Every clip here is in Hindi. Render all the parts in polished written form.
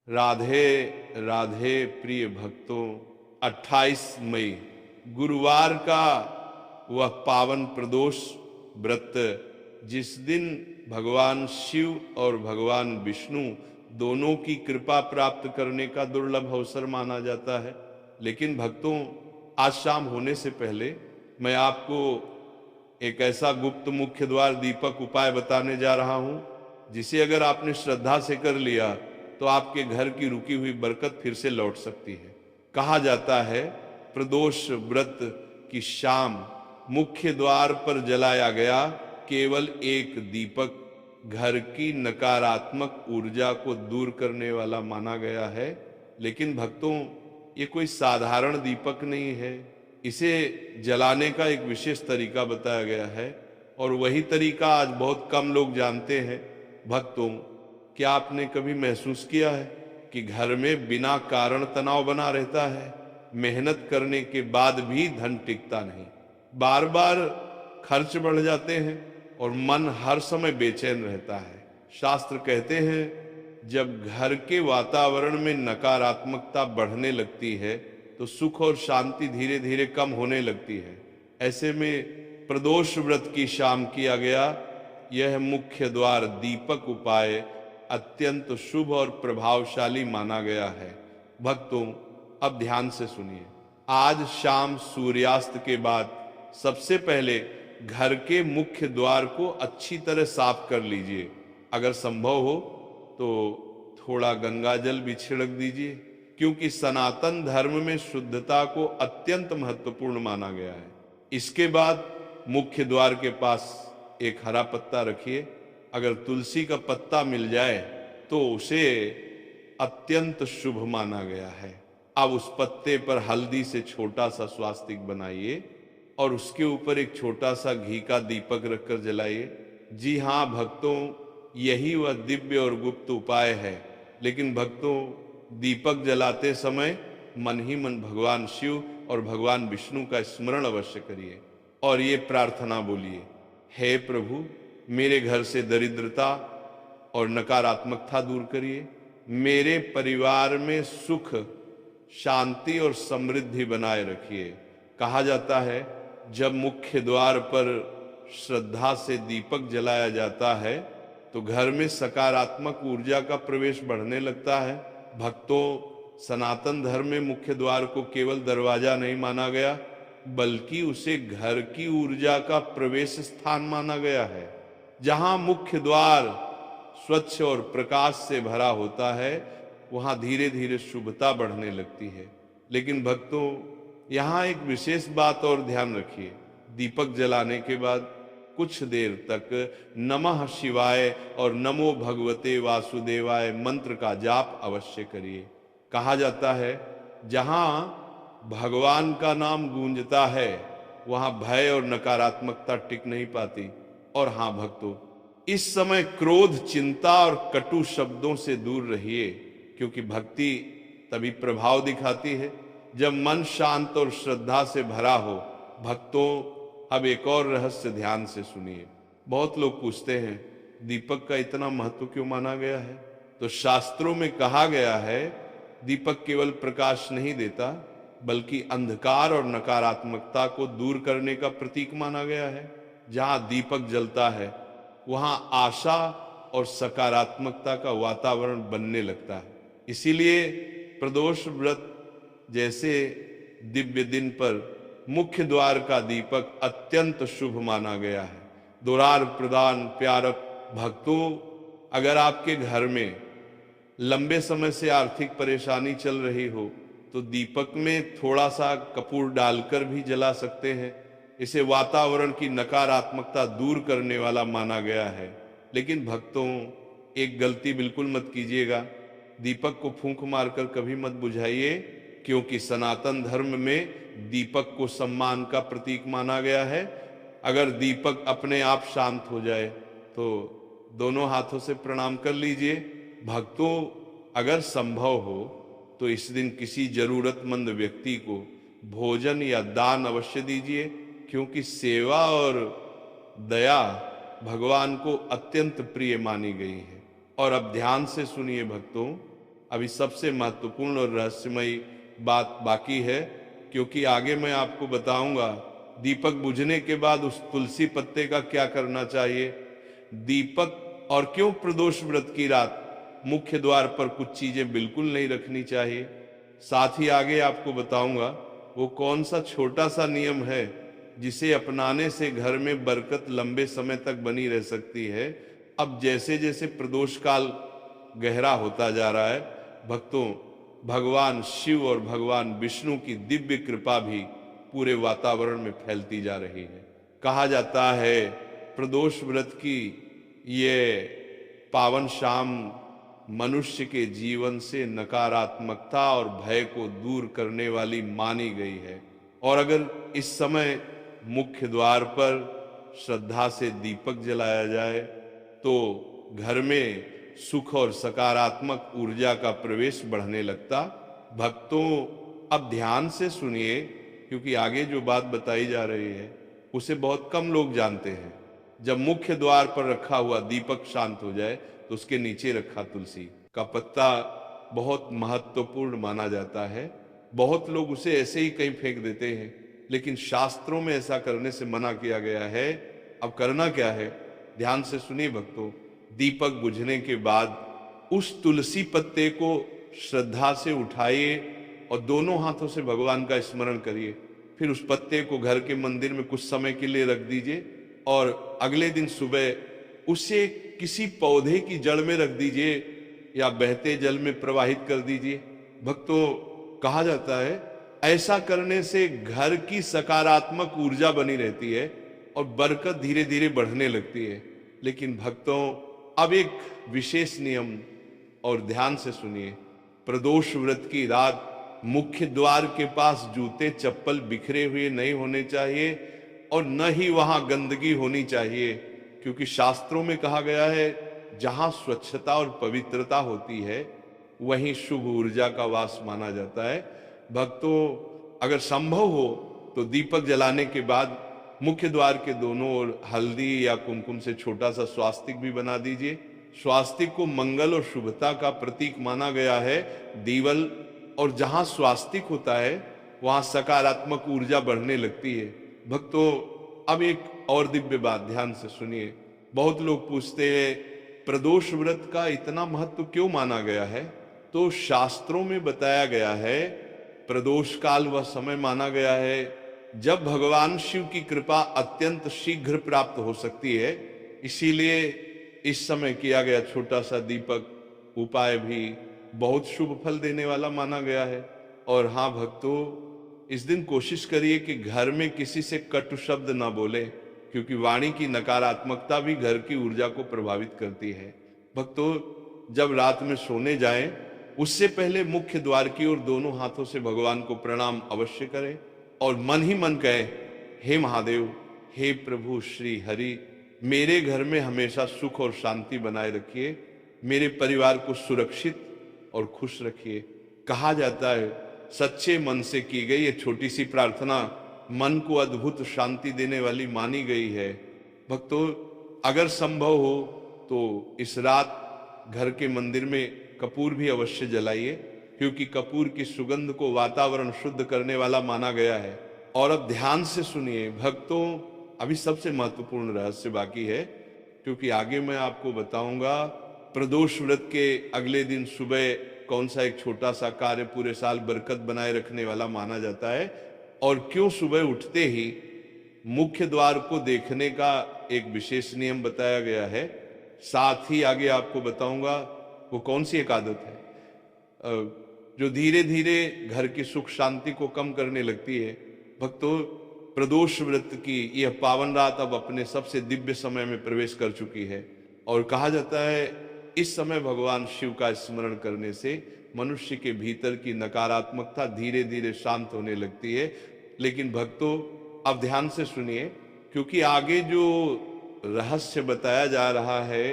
राधे राधे प्रिय भक्तों, 28 मई गुरुवार का वह पावन प्रदोष व्रत, जिस दिन भगवान शिव और भगवान विष्णु दोनों की कृपा प्राप्त करने का दुर्लभ अवसर माना जाता है। लेकिन भक्तों, आज शाम होने से पहले मैं आपको एक ऐसा गुप्त मुख्य द्वार दीपक उपाय बताने जा रहा हूं, जिसे अगर आपने श्रद्धा से कर लिया तो आपके घर की रुकी हुई बरकत फिर से लौट सकती है। कहा जाता है, प्रदोष व्रत की शाम मुख्य द्वार पर जलाया गया केवल एक दीपक घर की नकारात्मक ऊर्जा को दूर करने वाला माना गया है। लेकिन भक्तों, ये कोई साधारण दीपक नहीं है। इसे जलाने का एक विशेष तरीका बताया गया है, और वही तरीका आज बहुत कम लोग जानते हैं। भक्तों, क्या आपने कभी महसूस किया है कि घर में बिना कारण तनाव बना रहता है? मेहनत करने के बाद भी धन टिकता नहीं, बार बार खर्च बढ़ जाते हैं और मन हर समय बेचैन रहता है। शास्त्र कहते हैं, जब घर के वातावरण में नकारात्मकता बढ़ने लगती है तो सुख और शांति धीरे धीरे कम होने लगती है। ऐसे में प्रदोष व्रत की शाम किया गया यह मुख्य द्वार दीपक उपाय अत्यंत शुभ और प्रभावशाली माना गया है। भक्तों, अब ध्यान से सुनिए। आज शाम सूर्यास्त के बाद सबसे पहले घर के मुख्य द्वार को अच्छी तरह साफ कर लीजिए। अगर संभव हो तो थोड़ा गंगा जल भी छिड़क दीजिए, क्योंकि सनातन धर्म में शुद्धता को अत्यंत महत्वपूर्ण माना गया है। इसके बाद मुख्य द्वार के पास एक हरा पत्ता रखिए। अगर तुलसी का पत्ता मिल जाए तो उसे अत्यंत शुभ माना गया है। अब उस पत्ते पर हल्दी से छोटा सा स्वास्तिक बनाइए और उसके ऊपर एक छोटा सा घी का दीपक रखकर जलाइए। जी हाँ भक्तों, यही वह दिव्य और गुप्त उपाय है। लेकिन भक्तों, दीपक जलाते समय मन ही मन भगवान शिव और भगवान विष्णु का स्मरण अवश्य करिए और ये प्रार्थना बोलिए, हे प्रभु, मेरे घर से दरिद्रता और नकारात्मकता दूर करिए। मेरे परिवार में सुख, शांति और समृद्धि बनाए रखिए। कहा जाता है, जब मुख्य द्वार पर श्रद्धा से दीपक जलाया जाता है तो घर में सकारात्मक ऊर्जा का प्रवेश बढ़ने लगता है। भक्तों, सनातन धर्म में मुख्य द्वार को केवल दरवाजा नहीं माना गया, बल्कि उसे घर की ऊर्जा का प्रवेश स्थान माना गया है। जहां मुख्य द्वार स्वच्छ और प्रकाश से भरा होता है, वहां धीरे धीरे शुभता बढ़ने लगती है। लेकिन भक्तों, यहाँ एक विशेष बात और ध्यान रखिए। दीपक जलाने के बाद कुछ देर तक नमः शिवाय और नमो भगवते वासुदेवाय मंत्र का जाप अवश्य करिए। कहा जाता है, जहां भगवान का नाम गूंजता है वहां भय और नकारात्मकता टिक नहीं पाती। और हाँ भक्तों, इस समय क्रोध, चिंता और कटु शब्दों से दूर रहिए, क्योंकि भक्ति तभी प्रभाव दिखाती है जब मन शांत और श्रद्धा से भरा हो। भक्तों, अब एक और रहस्य ध्यान से सुनिए। बहुत लोग पूछते हैं, दीपक का इतना महत्व क्यों माना गया है? तो शास्त्रों में कहा गया है, दीपक केवल प्रकाश नहीं देता, बल्कि अंधकार और नकारात्मकता को दूर करने का प्रतीक माना गया है। जहां दीपक जलता है वहां आशा और सकारात्मकता का वातावरण बनने लगता है। इसीलिए प्रदोष व्रत जैसे दिव्य दिन पर मुख्य द्वार का दीपक अत्यंत शुभ माना गया है। दुरार प्रदान प्यारक भक्तों, अगर आपके घर में लंबे समय से आर्थिक परेशानी चल रही हो तो दीपक में थोड़ा सा कपूर डालकर भी जला सकते हैं। इसे वातावरण की नकारात्मकता दूर करने वाला माना गया है। लेकिन भक्तों, एक गलती बिल्कुल मत कीजिएगा, दीपक को फूंक मारकर कभी मत बुझाइए, क्योंकि सनातन धर्म में दीपक को सम्मान का प्रतीक माना गया है। अगर दीपक अपने आप शांत हो जाए तो दोनों हाथों से प्रणाम कर लीजिए। भक्तों, अगर संभव हो तो इस दिन किसी जरूरतमंद व्यक्ति को भोजन या दान अवश्य दीजिए, क्योंकि सेवा और दया भगवान को अत्यंत प्रिय मानी गई है। और अब ध्यान से सुनिए भक्तों, अभी सबसे महत्वपूर्ण और रहस्यमयी बात बाकी है, क्योंकि आगे मैं आपको बताऊंगा दीपक बुझने के बाद उस तुलसी पत्ते का क्या करना चाहिए। दीपक और क्यों प्रदोष व्रत की रात मुख्य द्वार पर कुछ चीजें बिल्कुल नहीं रखनी चाहिए। साथ ही आगे आपको बताऊंगा वो कौन सा छोटा सा नियम है जिसे अपनाने से घर में बरकत लंबे समय तक बनी रह सकती है। अब जैसे जैसे प्रदोष काल गहरा होता जा रहा है, भक्तों, भगवान शिव और भगवान विष्णु की दिव्य कृपा भी पूरे वातावरण में फैलती जा रही है। कहा जाता है प्रदोष व्रत की ये पावन शाम मनुष्य के जीवन से नकारात्मकता और भय को दूर करने वाली मानी गई है। और अगर इस समय मुख्य द्वार पर श्रद्धा से दीपक जलाया जाए तो घर में सुख और सकारात्मक ऊर्जा का प्रवेश बढ़ने लगता। भक्तों, अब ध्यान से सुनिए, क्योंकि आगे जो बात बताई जा रही है उसे बहुत कम लोग जानते हैं। जब मुख्य द्वार पर रखा हुआ दीपक शांत हो जाए तो उसके नीचे रखा तुलसी का पत्ता बहुत महत्वपूर्ण माना जाता है। बहुत लोग उसे ऐसे ही कहीं फेंक देते हैं, लेकिन शास्त्रों में ऐसा करने से मना किया गया है। अब करना क्या है, ध्यान से सुनिए भक्तों। दीपक बुझने के बाद उस तुलसी पत्ते को श्रद्धा से उठाइए और दोनों हाथों से भगवान का स्मरण करिए। फिर उस पत्ते को घर के मंदिर में कुछ समय के लिए रख दीजिए और अगले दिन सुबह उसे किसी पौधे की जड़ में रख दीजिए या बहते जल में प्रवाहित कर दीजिए। भक्तों, कहा जाता है ऐसा करने से घर की सकारात्मक ऊर्जा बनी रहती है और बरकत धीरे धीरे बढ़ने लगती है। लेकिन भक्तों, अब एक विशेष नियम, और ध्यान से सुनिए। प्रदोष व्रत की रात मुख्य द्वार के पास जूते चप्पल बिखरे हुए नहीं होने चाहिए और न ही वहां गंदगी होनी चाहिए, क्योंकि शास्त्रों में कहा गया है जहां स्वच्छता और पवित्रता होती है वहीं शुभ ऊर्जा का वास माना जाता है। भक्तों, अगर संभव हो तो दीपक जलाने के बाद मुख्य द्वार के दोनों ओर हल्दी या कुमकुम से छोटा सा स्वास्तिक भी बना दीजिए। स्वास्तिक को मंगल और शुभता का प्रतीक माना गया है। दीवल और जहां स्वास्तिक होता है वहां सकारात्मक ऊर्जा बढ़ने लगती है। भक्तों, अब एक और दिव्य बात ध्यान से सुनिए। बहुत लोग पूछते हैं प्रदोष व्रत का इतना महत्व क्यों माना गया है। तो शास्त्रों में बताया गया है प्रदोष काल वह समय माना गया है जब भगवान शिव की कृपा अत्यंत शीघ्र प्राप्त हो सकती है। इसीलिए इस समय किया गया छोटा सा दीपक उपाय भी बहुत शुभ फल देने वाला माना गया है। और हाँ भक्तों, इस दिन कोशिश करिए कि घर में किसी से कटु शब्द ना बोले, क्योंकि वाणी की नकारात्मकता भी घर की ऊर्जा को प्रभावित करती है। भक्तों, जब रात में सोने जाएं उससे पहले मुख्य द्वार की ओर दोनों हाथों से भगवान को प्रणाम अवश्य करें और मन ही मन कहें, हे महादेव, हे प्रभु श्री हरि, मेरे घर में हमेशा सुख और शांति बनाए रखिए, मेरे परिवार को सुरक्षित और खुश रखिए। कहा जाता है सच्चे मन से की गई ये छोटी सी प्रार्थना मन को अद्भुत शांति देने वाली मानी गई है। भक्तों, अगर संभव हो तो इस रात घर के मंदिर में कपूर भी अवश्य जलाइए, क्योंकि कपूर की सुगंध को वातावरण शुद्ध करने वाला माना गया है। और अब ध्यान से सुनिए भक्तों, अभी सबसे महत्वपूर्ण रहस्य बाकी है, क्योंकि आगे मैं आपको बताऊंगा प्रदोष व्रत के अगले दिन सुबह कौन सा एक छोटा सा कार्य पूरे साल बरकत बनाए रखने वाला माना जाता है और क्यों सुबह उठते ही मुख्य द्वार को देखने का एक विशेष नियम बताया गया है। साथ ही आगे आपको बताऊंगा वो कौन सी एक आदत है जो धीरे धीरे घर की सुख शांति को कम करने लगती है। भक्तों, प्रदोष व्रत की यह पावन रात अब अपने सबसे दिव्य समय में प्रवेश कर चुकी है और कहा जाता है इस समय भगवान शिव का स्मरण करने से मनुष्य के भीतर की नकारात्मकता धीरे धीरे शांत होने लगती है। लेकिन भक्तों, अब ध्यान से सुनिए, क्योंकि आगे जो रहस्य बताया जा रहा है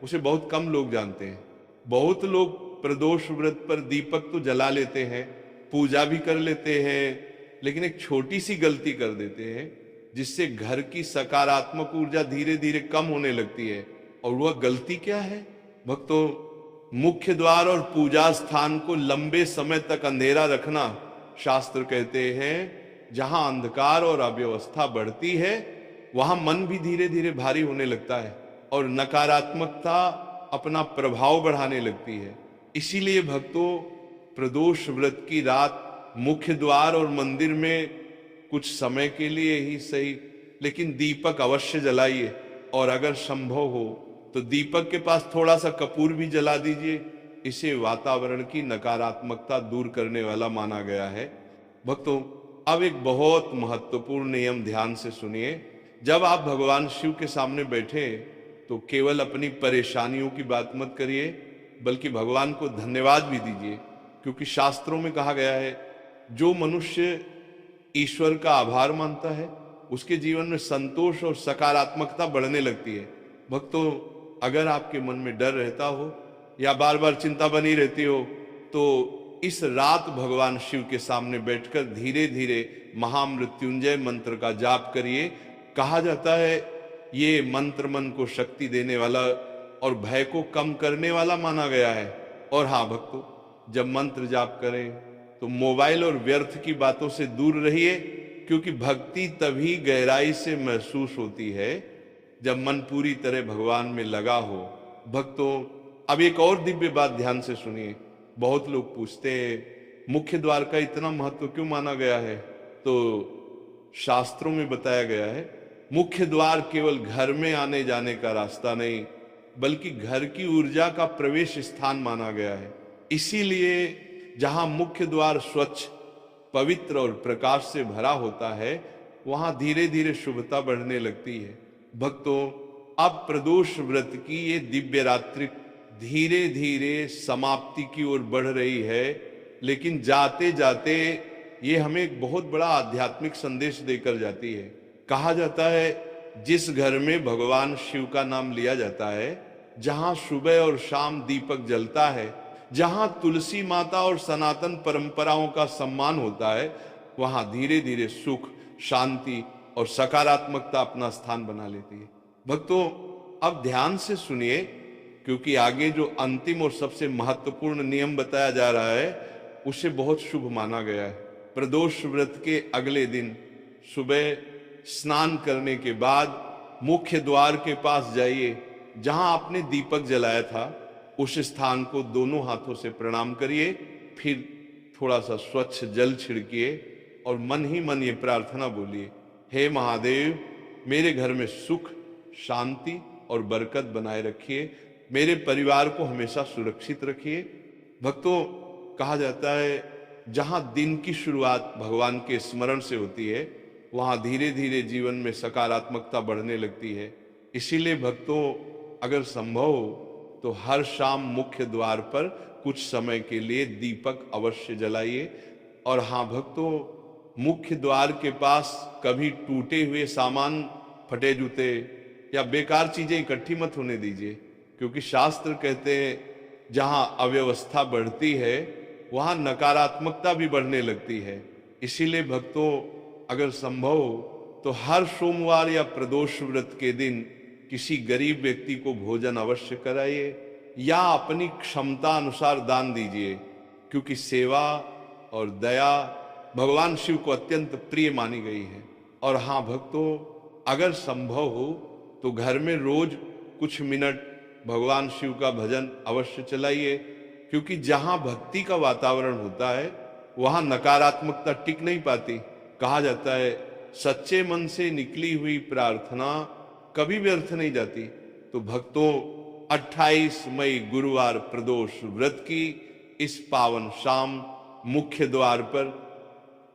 उसे बहुत कम लोग जानते हैं। बहुत लोग प्रदोष व्रत पर दीपक तो जला लेते हैं, पूजा भी कर लेते हैं, लेकिन एक छोटी सी गलती कर देते हैं जिससे घर की सकारात्मक ऊर्जा धीरे धीरे कम होने लगती है। और वह गलती क्या है भक्तों? मुख्य द्वार और पूजा स्थान को लंबे समय तक अंधेरा रखना, शास्त्र कहते हैं जहां अंधकार और अव्यवस्था बढ़ती है वहां मन भी धीरे धीरे भारी होने लगता है और नकारात्मकता अपना प्रभाव बढ़ाने लगती है। इसीलिए भक्तों, प्रदोष व्रत की रात मुख्य द्वार और मंदिर में कुछ समय के लिए ही सही, लेकिन दीपक अवश्य जलाइए, और अगर संभव हो तो दीपक के पास थोड़ा सा कपूर भी जला दीजिए। इसे वातावरण की नकारात्मकता दूर करने वाला माना गया है। भक्तों, अब एक बहुत महत्वपूर्ण नियम ध्यान से सुनिए। जब आप भगवान शिव के सामने बैठे तो केवल अपनी परेशानियों की बात मत करिए, बल्कि भगवान को धन्यवाद भी दीजिए, क्योंकि शास्त्रों में कहा गया है जो मनुष्य ईश्वर का आभार मानता है उसके जीवन में संतोष और सकारात्मकता बढ़ने लगती है। भक्तों, अगर आपके मन में डर रहता हो या बार बार चिंता बनी रहती हो तो इस रात भगवान शिव के सामने बैठकर धीरे धीरे महामृत्युंजय मंत्र का जाप करिए। कहा जाता है ये मंत्र मन को शक्ति देने वाला और भय को कम करने वाला माना गया है। और हाँ भक्तों, जब मंत्र जाप करें तो मोबाइल और व्यर्थ की बातों से दूर रहिए, क्योंकि भक्ति तभी गहराई से महसूस होती है जब मन पूरी तरह भगवान में लगा हो। भक्तों, अब एक और दिव्य बात ध्यान से सुनिए। बहुत लोग पूछते हैं मुख्य द्वार का इतना महत्व क्यों माना गया है? तो शास्त्रों में बताया गया है मुख्य द्वार केवल घर में आने जाने का रास्ता नहीं, बल्कि घर की ऊर्जा का प्रवेश स्थान माना गया है। इसीलिए जहां मुख्य द्वार स्वच्छ, पवित्र और प्रकाश से भरा होता है वहां धीरे धीरे शुभता बढ़ने लगती है। भक्तों, अब प्रदोष व्रत की ये दिव्य रात्रि धीरे धीरे समाप्ति की ओर बढ़ रही है, लेकिन जाते जाते ये हमें एक बहुत बड़ा आध्यात्मिक संदेश देकर जाती है। कहा जाता है जिस घर में भगवान शिव का नाम लिया जाता है, जहां सुबह और शाम दीपक जलता है, जहां तुलसी माता और सनातन परंपराओं का सम्मान होता है, वहां धीरे धीरे सुख, शांति और सकारात्मकता अपना स्थान बना लेती है। भक्तों, अब ध्यान से सुनिए, क्योंकि आगे जो अंतिम और सबसे महत्वपूर्ण नियम बताया जा रहा है उसे बहुत शुभ माना गया है। प्रदोष व्रत के अगले दिन सुबह स्नान करने के बाद मुख्य द्वार के पास जाइए, जहां आपने दीपक जलाया था उस स्थान को दोनों हाथों से प्रणाम करिए, फिर थोड़ा सा स्वच्छ जल छिड़किए और मन ही मन ये प्रार्थना बोलिए, हे महादेव, मेरे घर में सुख, शांति और बरकत बनाए रखिए, मेरे परिवार को हमेशा सुरक्षित रखिए। भक्तों, कहा जाता है जहां दिन की शुरुआत भगवान के स्मरण से होती है वहां धीरे धीरे जीवन में सकारात्मकता बढ़ने लगती है। इसीलिए भक्तों, अगर संभव हो तो हर शाम मुख्य द्वार पर कुछ समय के लिए दीपक अवश्य जलाइए। और हाँ भक्तों, मुख्य द्वार के पास कभी टूटे हुए सामान, फटे जूते या बेकार चीजें इकट्ठी मत होने दीजिए, क्योंकि शास्त्र कहते हैं जहां अव्यवस्था बढ़ती है वहां नकारात्मकता भी बढ़ने लगती है। इसीलिए भक्तों, अगर संभव हो तो हर सोमवार या प्रदोष व्रत के दिन किसी गरीब व्यक्ति को भोजन अवश्य कराइए या अपनी क्षमता अनुसार दान दीजिए, क्योंकि सेवा और दया भगवान शिव को अत्यंत प्रिय मानी गई है। और हाँ भक्तों, अगर संभव हो तो घर में रोज कुछ मिनट भगवान शिव का भजन अवश्य चलाइए, क्योंकि जहां भक्ति का वातावरण होता है वहां नकारात्मकता टिक नहीं पाती। कहा जाता है सच्चे मन से निकली हुई प्रार्थना कभी व्यर्थ नहीं जाती। तो भक्तों, 28 मई गुरुवार प्रदोष व्रत की इस पावन शाम मुख्य द्वार पर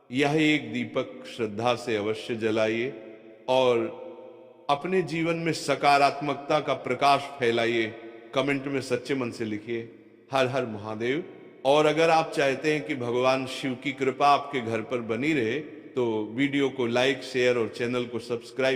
यह एक दीपक श्रद्धा से अवश्य जलाइए और अपने जीवन में सकारात्मकता का प्रकाश फैलाइए। कमेंट में सच्चे मन से लिखिए हर हर महादेव। और अगर आप चाहते हैं कि भगवान शिव की कृपा आपके घर पर बनी रहे तो वीडियो को लाइक, शेयर और चैनल को सब्सक्राइब